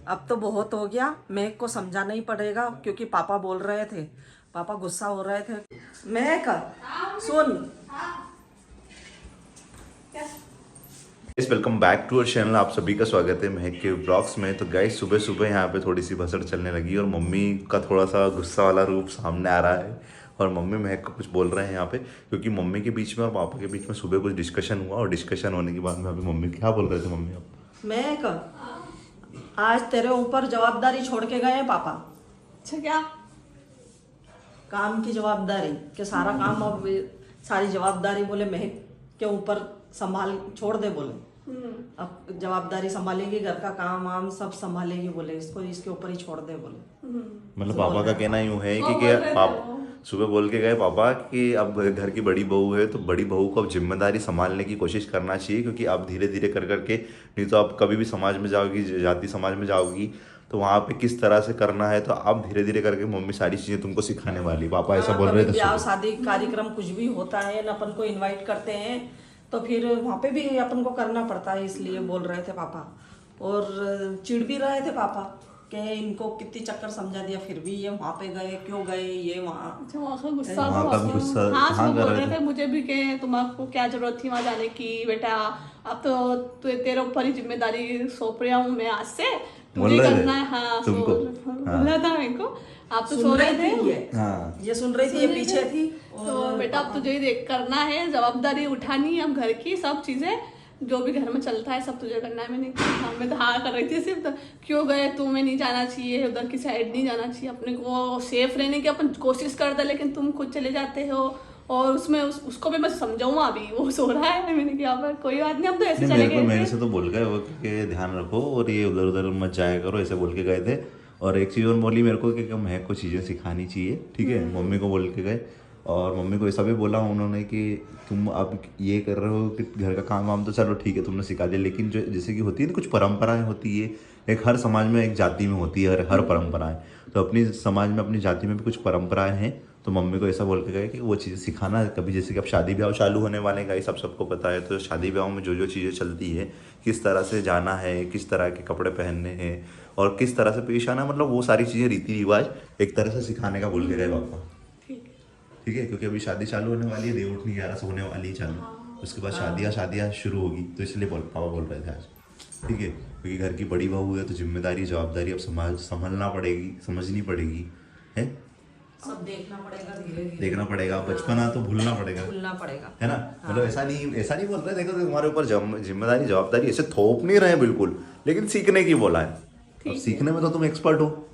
अब तो बहुत हो गया, महक को समझाना ही पड़ेगा क्योंकि पापा बोल रहे थे, पापा गुस्सा हो रहे थे। महक सुन। Welcome back to our channel. आप सभी का स्वागत है महक के ब्लॉग्स में। तो गाइस सुबह सुबह यहाँ पे थोड़ी सी भसड़ चलने लगी और मम्मी का थोड़ा सा गुस्सा वाला रूप सामने आ रहा है और मम्मी महक को कुछ बोल रहे हैं यहाँ पे, क्योंकि मम्मी के बीच में और पापा के बीच में सुबह कुछ डिस्कशन हुआ और डिस्कशन होने के बाद में अभी मम्मी क्या बोल रहे थे मम्मी अब। महक आज तेरे ऊपर जवाबदारी छोड़ के गए हैं पापा। अच्छा क्या? काम की जवाबदारी कि सारा काम अब सारी जवाबदारी बोले महक के ऊपर संभाल छोड़ दे बोले। अब जवाबदारी संभालेगी, घर का काम वाम सब संभालेगी बोले, इसको इसके ऊपर ही छोड़ दे बोले। मतलब पापा का कहना यूँ है कि आप सुबह बोल के गए पापा कि अब घर की बड़ी बहू है तो बड़ी बहू को अब जिम्मेदारी संभालने की कोशिश करना चाहिए, क्योंकि आप धीरे धीरे कर करके, नहीं तो आप कभी भी समाज में जाओगी, जाति समाज में जाओगी तो वहाँ पे किस तरह से करना है, तो आप धीरे धीरे करके मम्मी सारी चीजें तुमको सिखाने वाली। पापा ऐसा बोल रहे थे। ब्याह शादी कार्यक्रम कुछ भी होता है ना, अपन को इनवाइट करते हैं तो फिर वहाँ पे भी अपन को करना पड़ता है, इसलिए बोल रहे थे पापा। और चिढ़ भी रहे थे पापा कि इनको कितनी चक्कर समझा दिया फिर भी ये वहाँ पे गए, क्यों गए ये वहाँ। अच्छा वहाँ का गुस्सा वहाँ का भी गुस्सा हाँ हाँ बोल कर रहे रहे थे मुझे भी कि तुम्हारे क्या जरूरत थी वहाँ जाने की बेटा, अब तो तेरे ऊपर ही जिम्मेदारी सौंप रहा हूँ मैं आज से, बोल तुझे रहे करना थे है। हाँ तुमको? बोला था मेरे को। आप तो सो रहे थे, हाँ ये सुन रही थी, ये पीछे थी। तो बेटा अब तुझे ही देख करना है, जवाबदारी उठानी है, अब घर की सब चीजें जो भी घर में चलता है सब तुझे करना है। मैंने कहा मैं तो हाँ कर रही थी सिर्फ, तो क्यों गए, तुम्हें नहीं जाना चाहिए, उधर की साइड नहीं जाना चाहिए, अपने को सेफ रहने की अपन कोशिश करते, लेकिन तुम खुद चले जाते हो। और उसमें उसको भी मैं समझाऊँ, अभी वो सो रहा है, मैंने कहा पर कोई बात नहीं, अब तो ऐसे चले गए। मेरे से तो बोल गए वो कि ध्यान रखो और ये उधर उधर मत जाया करो, ऐसे बोल के गए थे। और एक चीज़ और बोली मेरे को कि महक को चीज़ें सिखानी चाहिए, ठीक है, मम्मी को बोल के गए। और मम्मी को ऐसा भी बोला उन्होंने कि तुम अब ये कर रहे हो कि घर का काम वाम तो चलो ठीक है तुमने सिखा दिया, लेकिन जो जैसे कि होती है ना कुछ परंपराएं होती है, एक हर समाज में एक जाति में होती है हर परंपराएं, तो अपनी समाज में अपनी जाति में भी कुछ परंपराएं हैं। तो मम्मी को ऐसा बोल के गए कि वो चीज़ें सिखाना कभी, जैसे कि अब शादी ब्याह चालू होने वाले हैं, सब सबको पता है, तो शादी ब्याह में जो जो चीज़ें चलती है, किस तरह से जाना है, किस तरह के कपड़े पहनने हैं और किस तरह से पेश आना, मतलब वो सारी चीज़ें रीति रिवाज एक तरह से सिखाने का बोल के गए पापा। ठीक है, क्योंकि अभी शादी चालू होने वाली है, देव उठ नहीं जा रहा, होने वाली है चालू, उसके बाद शादियाँ शुरू होगी, तो इसलिए पापा बोल रहे थे आज। ठीक है, क्योंकि घर की बड़ी बहू है तो जिम्मेदारी जवाबदारी अब संभालना पड़ेगी, समझनी पड़ेगी, है सब देखना पड़ेगा, धीरे धीरे देखना पड़ेगा, बचपना तो भूलना पड़ेगा, है ना। मतलब ऐसा नहीं बोल रहे, देखो तुम्हारे ऊपर जिम्मेदारी जवाबदारी ऐसे थोप नहीं रहे बिल्कुल, लेकिन सीखने की बोला है। अब सीखने में तो तुम एक्सपर्ट हो।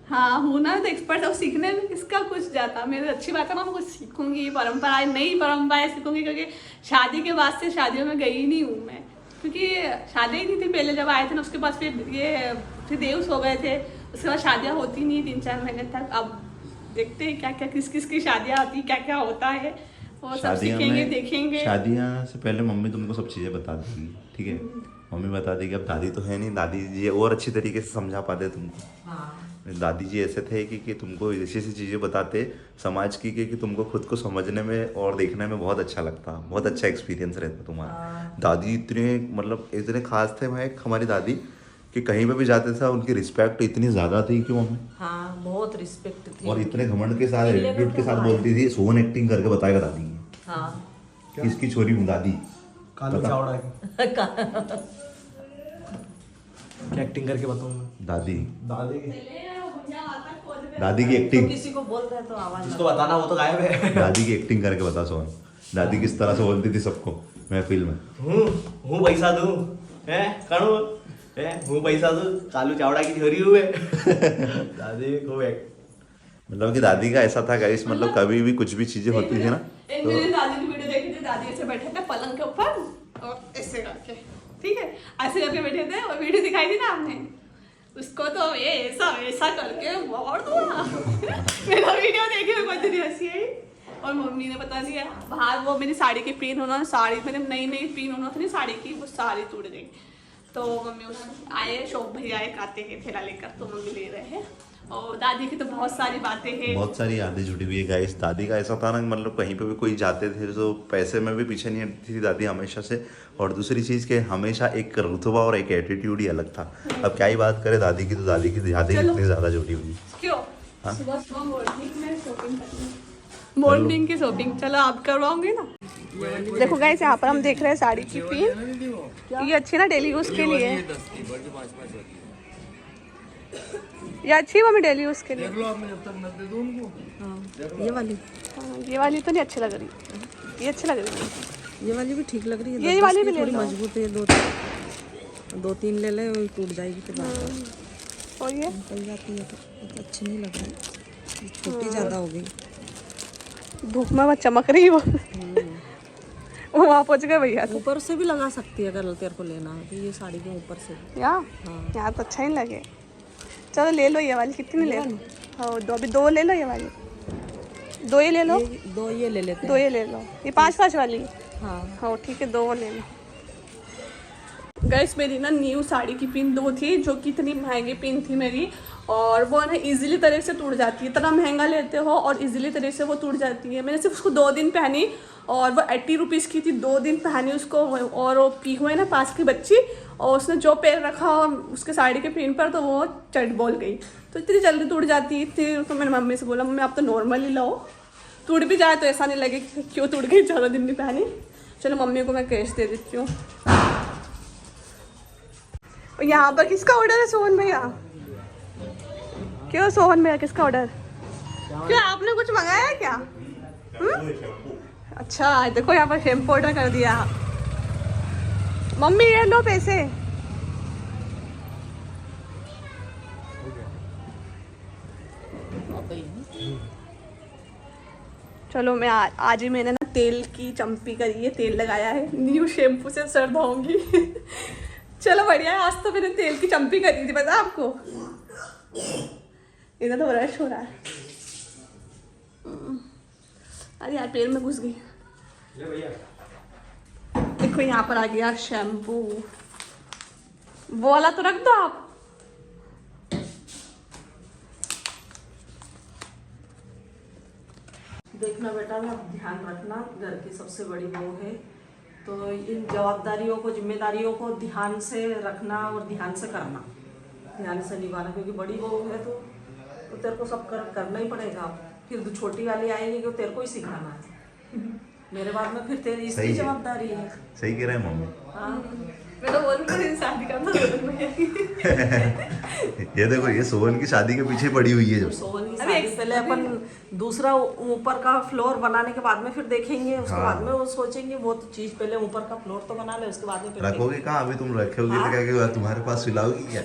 हाँ हूँ ना, तो एक्सपर्ट हो, सीखने में किसका कुछ जाता, मेरी अच्छी बात है ना, मैं कुछ सीखूंगी, परंपराएं नई परंपराएं सीखूंगी, क्योंकि शादी के बाद से शादियों में गई नहीं हूँ मैं, क्योंकि शादी ही नहीं थी पहले जब आए थे ना, उसके बाद फिर देव हो गए थे, उसके बाद शादियाँ होती नहीं 3-4 महीने तक। अब देखते हैं क्या क्या किस किस की शादियाँ होती, क्या क्या होता है, वो सब सीखेंगे देखेंगे। शादियाँ से पहले मम्मी तुमको सब चीज़ें बता देगी, ठीक है, मम्मी बता देगी। अब दादी तो है नहीं, दादी जी और अच्छी तरीके से समझा पाते तुमको। हाँ। दादी जी ऐसे थे कि तुमको ऐसी ऐसी चीज़ें बताते समाज की कि तुमको खुद को समझने में और देखने में बहुत अच्छा लगता, बहुत अच्छा एक्सपीरियंस रहता तुम्हारा। दादी इतने खास थे भाई हमारी दादी कि कहीं पे भी जाते थे उनकी रिस्पेक्ट इतनी ज़्यादा थी कि मम्मी, हाँ बहुत रिस्पेक्ट थी, और इतने घमंड के साथ एटीट्यूड के साथ बोलती थी, सोन एक्टिंग करके बताएगा दादी। हाँ किसकी छोरी हूँ दादी, कालू चावड़ा की क्या एक्टिंग करके बताऊँ दादी की एक्टिंग, किसी को बोल रहे तो आवाज जिसको बताना वो तो गायब है। दादी की एक्टिंग करके बता सोन, दादी किस तरह से बोलती थी सबको महफिल में। हूँ पैसा दूँ है कणु है, हूँ पैसा दूँ, कालू चावड़ा की छोरी हुए दादी को मतलब कि दादी का ऐसा था गाइस, मतलब कभी भी कुछ भी चीजें होती थी ना, एक मैंने दादी की वीडियो देखी थी, दादी ऐसे बैठे थे पलंग के ऊपर और ऐसे करके, ठीक है, ऐसे करके बैठे थे, और वीडियो दिखाई थी ना आपने, उसको तो ये ऐसा करके बहुत हुआ मेरा वीडियो देखे हुए बहुत देर हंसी आई। और मम्मी ने पता नहीं है बाहर वो मेरी साड़ी की पिन होना, साड़ी मैंने नई पिन होना थी साड़ी की, वो साड़ी टूट गई, तो मम्मी उस आए शोभ भैया आए काते के थैला लेकर, तो मम्मी ले रहे हैं और दादी की तो बहुत सारी बातें हैं। बहुत सारी यादें जुड़ी हुई है गाइस। दादी का ऐसा था ना, मतलब कहीं पे भी कोई जाते थे तो पैसे में भी पीछे नहीं हटती थी दादी हमेशा से। और दूसरी चीज़ के हमेशा एक रुतबा और एक एटीट्यूड ही अलग था। अब क्या ही बात करें दादी की, तो दादी की यादें इतनी ज़्यादा जुड़ी हुई। क्यों? हाँ? सुबह सुबह मॉर्निंग में शॉपिंग करनी, मॉर्निंग की शॉपिंग। चलो आप करवाओगे ना। देखो गाइस, यहाँ पर हम देख रहे हैं साड़ी की पिन। ये अच्छी ना डेली यूज के लिए, ये अच्छी है मम्मी डेली यूज के लिए। ये वाली, ये वाली तो नहीं अच्छी लग रही, ये अच्छी लग रही है। ये वाली भी ठीक लग रही है। ये वाली भी ले थोड़ी लो। मजबूत है। दो तीन ले ले, टूट जाएगी तो बार और ये निकल जाती है तो अच्छी नहीं लग रही, छोटी ज़्यादा हो गई। धूप में बहुत चमक रही है वो। वहाँ पहुँच गए भैया। ऊपर से भी लगा सकती है अगर तेरे को लेना है तो, ये साड़ी के ऊपर से। यहाँ तो अच्छा ही लगे। चलो ले लो ये वाली। कितनी ले लो? हाँ दो, अभी दो ले लो ये वाली। दो ये ले लो, दो ये ले लेते हैं। दो ये ले लो। ये 5-5 वाली। हाँ हाँ ठीक है, दो ले लो। गाइस मेरी ना न्यू साड़ी की पिन दो थी, जो कि इतनी महंगी पिन थी मेरी, और वो ना इजीली तरह से टूट जाती है। इतना महंगा लेते हो और इजीली तरह से वो टूट जाती है। मैंने सिर्फ उसको 2 दिन पहनी और वो 80 रुपीज़ की थी। 2 दिन पहनी उसको, और वो पी हुए ना पास की बच्ची, और उसने जो पैर रखा उसके साड़ी के पिन पर तो वो चट बोल गई। तो इतनी जल्दी टूट जाती थी। तो मैंने मम्मी से बोला, मम्मी आप तो नॉर्मल ही लो, टूट भी जाए तो ऐसा नहीं लगे कि क्यों टूट गई, 4 दिन नहीं पहनी। चलो मम्मी को मैं कैश दे देती हूँ। यहाँ पर किसका ऑर्डर है सोहन भैया? क्यों सोहन भैया किसका ऑर्डर? क्या आपने कुछ मंगाया है क्या? अच्छा देखो यहाँ पर शैम्पू ऑर्डर कर दिया। मम्मी ये लो पैसे। चलो मैं आज ही मैंने ना तेल की चम्पी करी है, तेल लगाया है, न्यू शैम्पू से सर धोऊंगी। चलो बढ़िया है। आज तो मैंने तेल की चम्पी करी थी, पता आपको? इधर तो रश हो रहा है। अरे यार पैर में घुस गई। देखो यहाँ पर आ गया शैम्पू। वो वाला तो रख दो आप। देखना बेटा ना, ध्यान रखना, घर की सबसे बड़ी बहू है तो इन जवाबदारियों को, जिम्मेदारियों को ध्यान से रखना और ध्यान से करना, ध्यान से निभाना। क्योंकि बड़ी बहू है तो तेरे को सब करना ही पड़ेगा। फिर तो छोटी वाली आएगी कि तेरे को ही सिखाना है। मेरे बाद में फिर तेरी इसकी जवाबदारी है। सही कह रहे हैं मम्मी। हाँ मैं तो बोल रही शादी करना। ये देखो, ये सोहन की शादी के पीछे पड़ी हुई है। जो सोहन की शादी पहले अपन दूसरा ऊपर का फ्लोर बनाने के बाद में फिर देखेंगे। उसके बाद में वो सोचेंगे, वो तो चीज पहले ऊपर का फ्लोर तो बना ले, उसके बाद में फिर रखोगे कहाँ? अभी तुम रखोगे तो क्या तुम्हारे पास सिलाओगी क्या?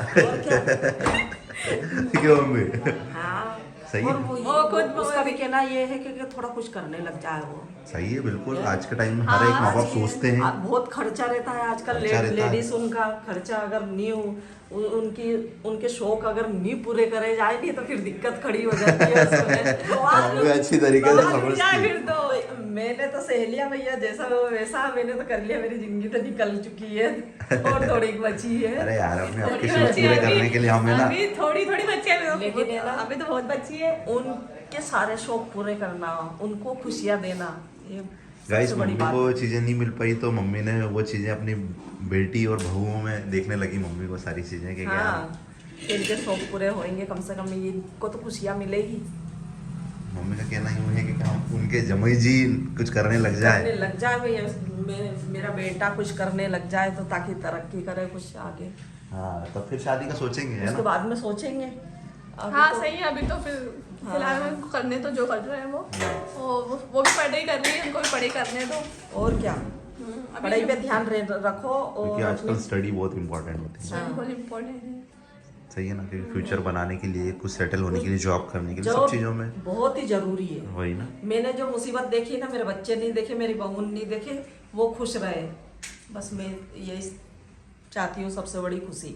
क्यों मम्मी? हाँ सही और है। वो खुद उसका भी कहना ये है कि थोड़ा कुछ करने लग जाए वो। सही है बिल्कुल। आज के टाइम में हर एक माँ बाप सोचते हैं। बहुत खर्चा रहता है आजकल। लेडीज उनका खर्चा अगर नहीं उनके शौक अगर नहीं पूरे करे जाए नहीं तो फिर दिक्कत खड़ी हो जाती है उसमें। अच्छी तरीके से समझती फिर तो मैंने तो सहेलियां भैया जैसा वो वैसा मैंने तो कर लिया। मेरी जिंदगी तो निकल चुकी है और थोड़ी बची है। अरे यार अपने आपके शौक पूरे करने के लिए हमें ना थोड़ी बच्ची है, लेकिन अभी तो बहुत बच्ची है। उनके सारे शौक पूरे करना, उनको खुशियां देना, ये गाइस सबसे बड़ी मम्मी बात को है। चीज़ें नहीं मिल पाई तो मम्मी ने वो चीज़ें अपनी बेटी और बहुओं में देखने लगी। मम्मी को सारी चीज़ें कि हाँ, इनके शौक पूरे होंगे, कम से कम इनको तो खुशियाँ मिलेगी। मम्मी का कहना यूँ है कि हम उनके जमाई जी कुछ करने लग जाए भैया, मेरा बेटा कुछ करने लग जाए तो ताकि तरक्की करे कुछ आगे। हाँ तो फिर शादी का सोचेंगे है उसके ना? बाद में सोचेंगे। हाँ सही है। अभी तो फिर फिलहाल में उनको करने तो जो कर रहे हैं वो भी पढ़ाई कर रही है, उनको भी पढ़ाई करने दो। और क्या, पढ़ाई पे ध्यान रखो। क्योंकि और आजकल स्टडी बहुत इम्पोर्टेंट होती है। बहुत इम्पोर्टेंट है। सही है ना? क्योंकि फ्यूचर बनाने के लिए, कुछ सेटल होने के लिए, जॉब करने के लिए, सब जॉब चीज़ों में बहुत ही जरूरी है। वही ना। मैंने जो मुसीबत देखी ना, मेरे बच्चे नहीं देखे, मेरी बहू नहीं देखे, वो खुश रहे। बस मैं यही चाहती हूँ, सबसे बड़ी खुशी।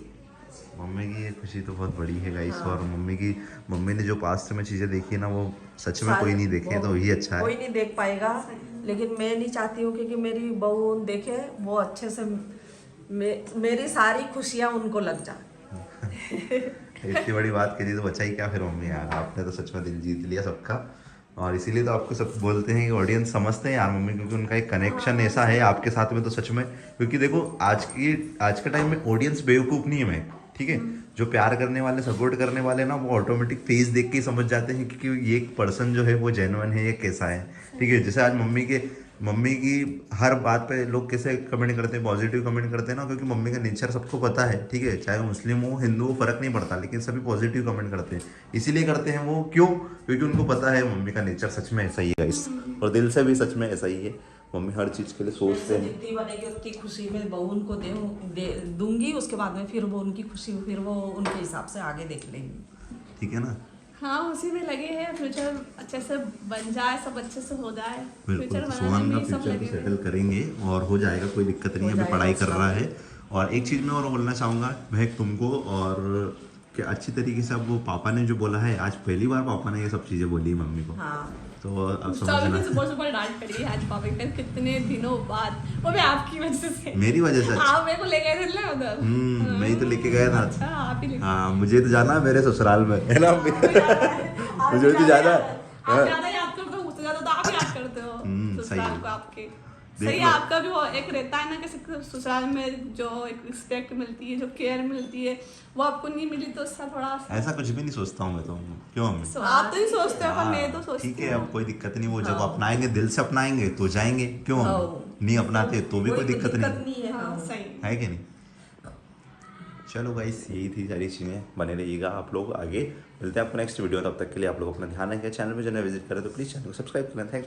मम्मी की ये खुशी तो बहुत बड़ी है गाइस। और मम्मी ने जो पास्ट में चीज़ें देखी है ना, वो सच में कोई नहीं देखे तो ही अच्छा है। कोई नहीं देख पाएगा, लेकिन मैं नहीं चाहती हूँ क्योंकि मेरी बहू देखे वो अच्छे से मेरी सारी खुशियाँ उनको लग जाए। इतनी बड़ी बात करी तो बचा ही क्या फिर मम्मी यार, आपने तो सच में दिल जीत लिया सबका। और इसीलिए तो आपको सब बोलते हैं कि ऑडियंस समझते हैं यार मम्मी, क्योंकि उनका एक कनेक्शन ऐसा है आपके साथ में तो सच में। क्योंकि देखो आज के टाइम में ऑडियंस बेवकूफ़ नहीं है मैं, ठीक है। जो प्यार करने वाले सपोर्ट करने वाले ना, वो ऑटोमेटिक फेस देख के ही समझ जाते हैं कि ये एक पर्सन जो है वो जेन्युइन है या कैसा है, ठीक है। जैसे आज मम्मी की हर बात पे लोग कैसे कमेंट करते हैं, पॉजिटिव कमेंट करते हैं ना, क्योंकि मम्मी का नेचर सबको पता है, ठीक है। चाहे वो मुस्लिम हो हिंदू हो फर्क नहीं पड़ता, लेकिन सभी पॉजिटिव कमेंट करते हैं। इसीलिए करते हैं वो, क्यों? क्योंकि उनको पता है मम्मी का नेचर सच में ऐसा ही है गाइस, और दिल से भी सच में ऐसा ही है। मम्मी हर चीज़ के लिए सोचते हैं। जितनी बनेगी उतनी खुशी में बहू उनको दूंगी, उसके बाद में फिर वो उनकी खुशी फिर वो उनके हिसाब से आगे देख लेंगी, ठीक है ना। हाँ उसी में लगे हैं, फ्यूचर अच्छे से बन जाए, सब अच्छे से हो जाए, बिल्कुल, फ्यूचर सोहन बनाने का में सब फ्यूचर लगे भी हुए सेटल हैं। करेंगे और हो जाएगा, कोई दिक्कत नहीं है। अभी पढ़ाई कर रहा है। और एक चीज़ मैं और बोलना चाहूँगा महक तुमको, और कि अच्छी तरीके से अब वो पापा ने जो बोला है, आज पहली बार पापा ने ये सब चीज़ें बोली मम्मी को, हाँ। तो अब सभी समझना। ने सुबह डांट पड़ी है आज पापा की, कितने दिनों बाद, वो भी आपकी वजह से। मेरी वजह से? आप मेरे को ले गए थे ना उधर। मैं ही तो लेके गया था। अच्छा आप ही लेके हाँ मुझे तो जाना है मेरे ससुराल में, है ना। मुझे तो जाना है। आप ज्यादा याद करते हो, मुझसे ज्यादा तो आप याद करते हो सही ससुराल है। को आपके। देख सही है, लो। आपका भी वो एक रहता है ना कि ससुराल में जो एक रिस्पेक्ट मिलती है, जो केयर मिलती है, वो आपको नहीं मिली तो उसका थोड़ा ऐसा कुछ भी नहीं सोचता हूँ मैं तो, क्यों मम्मी? आप तो ही सोचते हो, पर मैं तो सोचती ठीक है, हूँ। अब कोई दिक्कत नहीं, वो जब अपनाएंगे दिल से अपनाएंगे तो जाएंगे, क्यों मम्मी? नहीं अपनाते तो भी कोई दिक्कत नहीं है। हाँ सही है कि नहीं। चलो गाइस यही थी सारी चीज़ें, बने रहिएगा आप लोग, आगे मिलते हैं आपको नेक्स्ट वीडियो। तब तक के लिए आप लोग अपना ध्यान रखें, चैनल पे जो है विजिट करें तो प्लीज़ चैनल को सब्सक्राइब करें। थैंक